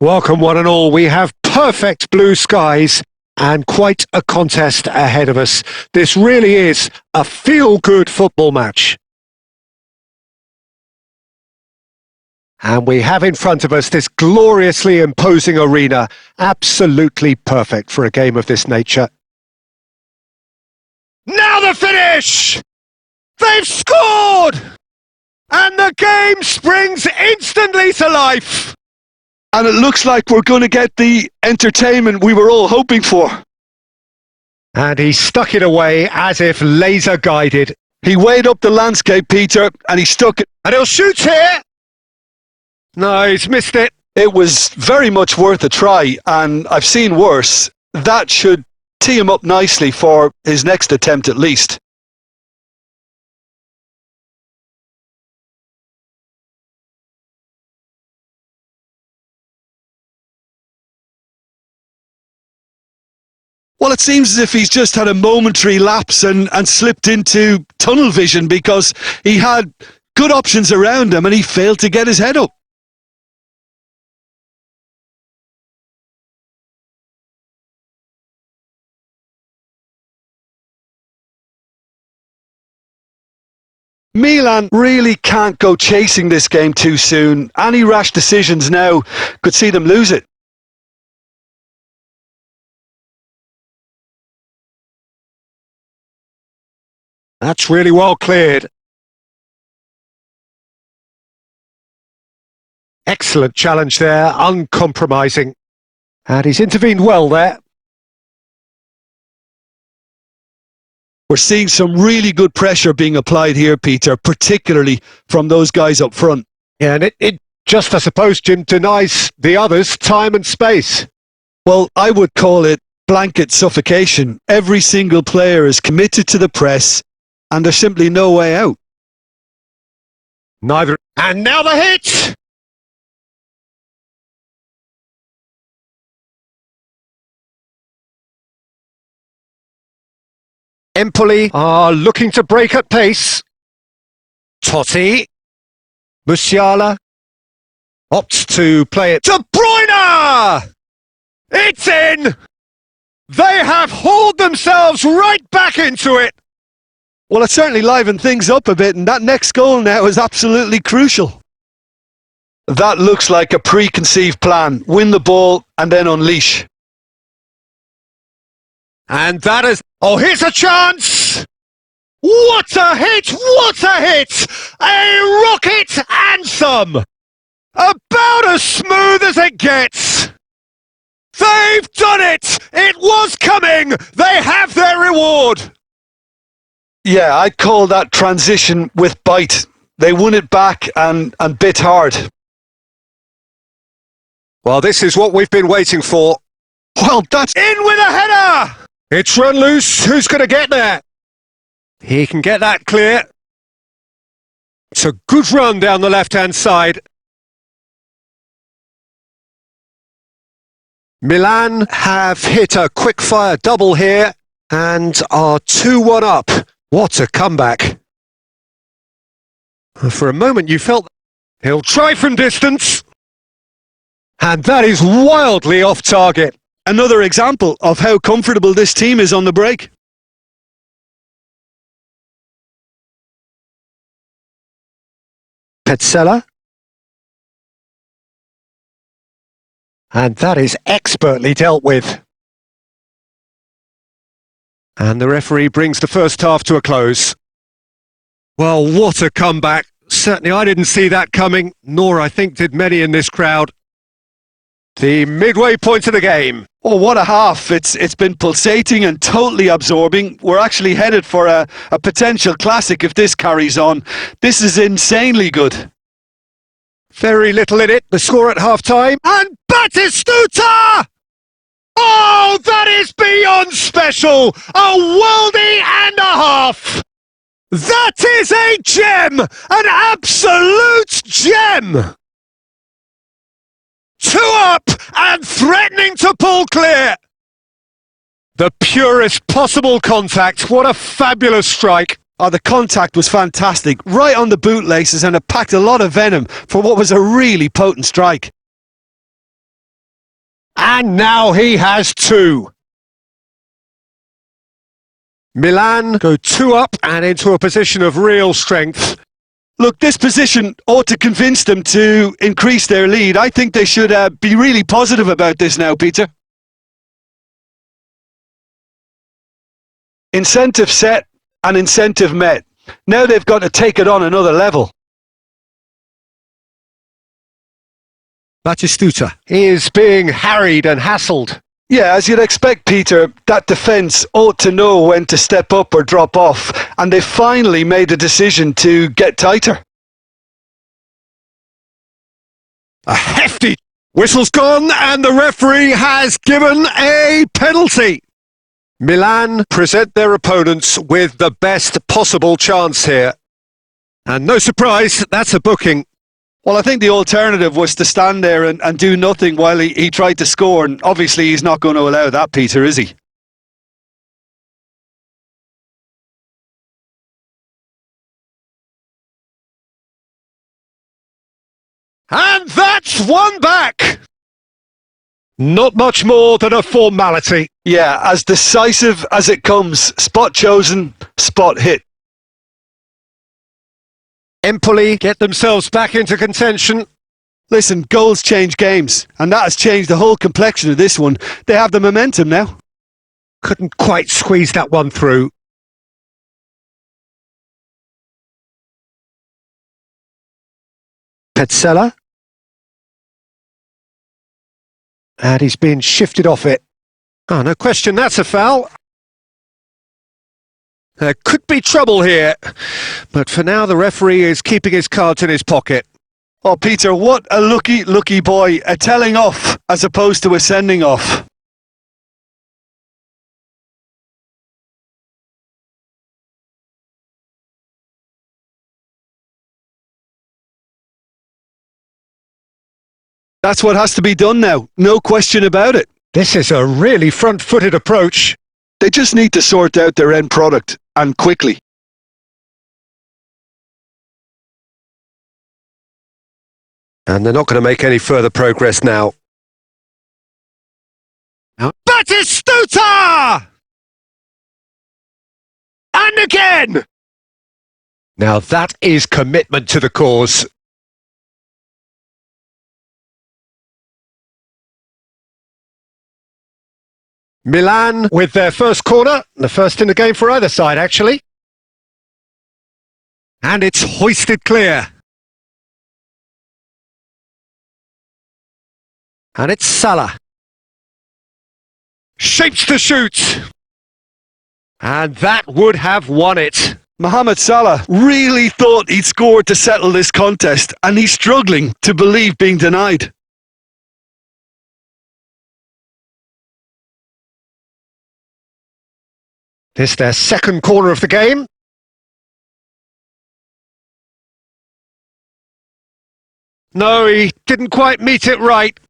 Welcome one and all. We have perfect blue skies and quite a contest ahead of us. This really is a feel-good football match. And we have in front of us this gloriously imposing arena, absolutely perfect for a game of this nature. Now the finish! They've scored! And the game springs instantly to life! And it looks like we're going to get the entertainment we were all hoping for. And he stuck it away as if laser guided. He weighed up the landscape, Peter, and he stuck it. And he'll shoot here! No, he's missed it. It was very much worth a try, and I've seen worse. That should tee him up nicely for his next attempt at least. Well, it seems as if he's just had a momentary lapse and slipped into tunnel vision because he had good options around him and he failed to get his head up. Milan really can't go chasing this game too soon. Any rash decisions now could see them lose it. That's really well cleared. Excellent challenge there, uncompromising. And he's intervened well there. We're seeing some really good pressure being applied here, Peter, particularly from those guys up front. Yeah, and it just, I suppose, Jim, denies the others time and space. Well, I would call it blanket suffocation. Every single player is committed to the press, and there's simply no way out. Neither. And now the hit! Empoli are looking to break at pace. Totti. Musiala opts to play it to Bruyne! It's in! They have hauled themselves right back into it! Well, it certainly livened things up a bit, and that next goal now is absolutely crucial. That looks like a preconceived plan. Win the ball and then unleash. And that is... Oh, here's a chance! What a hit! What a hit! A rocket anthem! About as smooth as it gets! They've done it! It was coming! They have their reward! Yeah, I'd call that transition with bite. They won it back and bit hard. Well, this is what we've been waiting for. Well, that's... In with a header! It's run loose. Who's going to get there? He can get that clear. It's a good run down the left-hand side. Milan have hit a quick-fire double here and are 2-1 up. What a comeback. For a moment you felt he'll try from distance. And that is wildly off target. Another example of how comfortable this team is on the break. Petzela. And that is expertly dealt with. And the referee brings the first half to a close. Well, what a comeback. Certainly I didn't see that coming, nor I think did many in this crowd. The midway point of the game. Oh, what a half. It's been pulsating and totally absorbing. We're actually headed for a potential classic if this carries on. This is insanely good. Very little in it. The score at half-time. And Batistuta! Oh, that is beyond special! A worldie and a half! That is a gem! An absolute gem! 2 up and threatening to pull clear. The purest possible contact. What a fabulous strike. Oh, the contact was fantastic. Right on the bootlaces, and it packed a lot of venom for what was a really potent strike. And now he has two. Milan go two up and into a position of real strength. Look, this position ought to convince them to increase their lead. I think they should be really positive about this now, Peter. Incentive set and incentive met. Now they've got to take it on another level. Batistuta is being harried and hassled. Yeah, as you'd expect, Peter, that defence ought to know when to step up or drop off, and they finally made a decision to get tighter. A hefty whistle's gone and the referee has given a penalty. Milan present their opponents with the best possible chance here. And no surprise, that's a booking. Well, I think the alternative was to stand there and do nothing while he tried to score, and obviously he's not going to allow that, Peter, is he? And that's one back! Not much more than a formality. Yeah, as decisive as it comes. Spot chosen, spot hit. Empoli get themselves back into contention. Listen, goals change games, and that has changed the whole complexion of this one. They have the momentum now. Couldn't quite squeeze that one through. Petzela. And he's been shifted off it. Oh, no question, that's a foul. There could be trouble here, but for now the referee is keeping his cards in his pocket. Oh, Peter, what a lucky boy. A telling off as opposed to a sending off. That's what has to be done now. No question about it. This is a really front-footed approach. They just need to sort out their end product, and quickly. And they're not going to make any further progress now. Batistuta! And again! Now that is commitment to the cause. Milan with their first corner, the first in the game for either side actually. And it's hoisted clear. And it's Salah. Shapes to shoot. And that would have won it. Mohamed Salah really thought he'd scored to settle this contest, and he's struggling to believe being denied. This their second corner of the game. No, he didn't quite meet it right.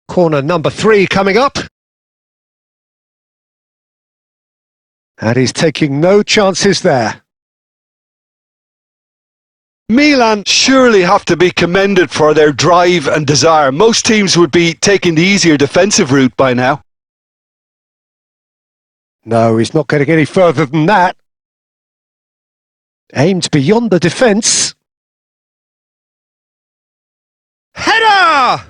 Corner number 3 coming up. And he's taking no chances there. Milan surely have to be commended for their drive and desire. Most teams would be taking the easier defensive route by now. No, he's not getting any further than that. Aimed beyond the defence. Header!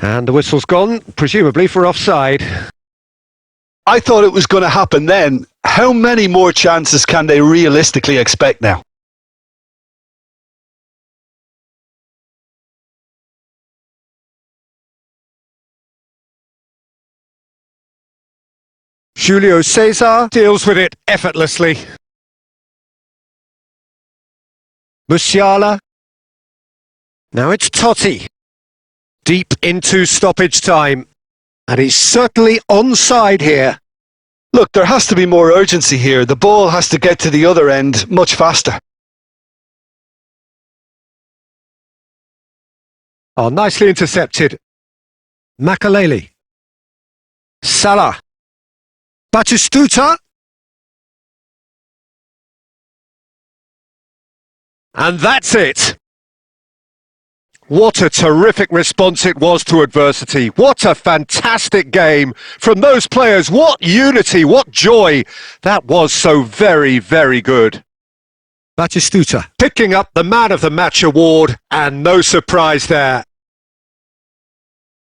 And the whistle's gone, presumably for offside. I thought it was going to happen then. How many more chances can they realistically expect now? Julio Cesar deals with it effortlessly. Musiala. Now it's Totti. Deep into stoppage time. And he's certainly onside here. Look, there has to be more urgency here. The ball has to get to the other end much faster. Oh, nicely intercepted. Makaleli. Salah. Batistuta. And that's it. What a terrific response it was to adversity. What a fantastic game from those players. What unity, what joy. That was so very, very good. Batistuta. Picking up the Man of the Match award, and no surprise there.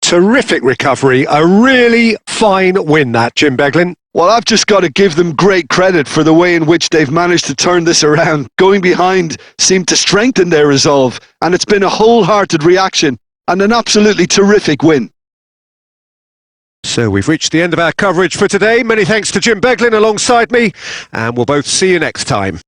Terrific recovery. A really fine win, that, Jim Beglin. Well, I've just got to give them great credit for the way in which they've managed to turn this around. Going behind seemed to strengthen their resolve, and it's been a wholehearted reaction and an absolutely terrific win. So we've reached the end of our coverage for today. Many thanks to Jim Beglin alongside me, and we'll both see you next time.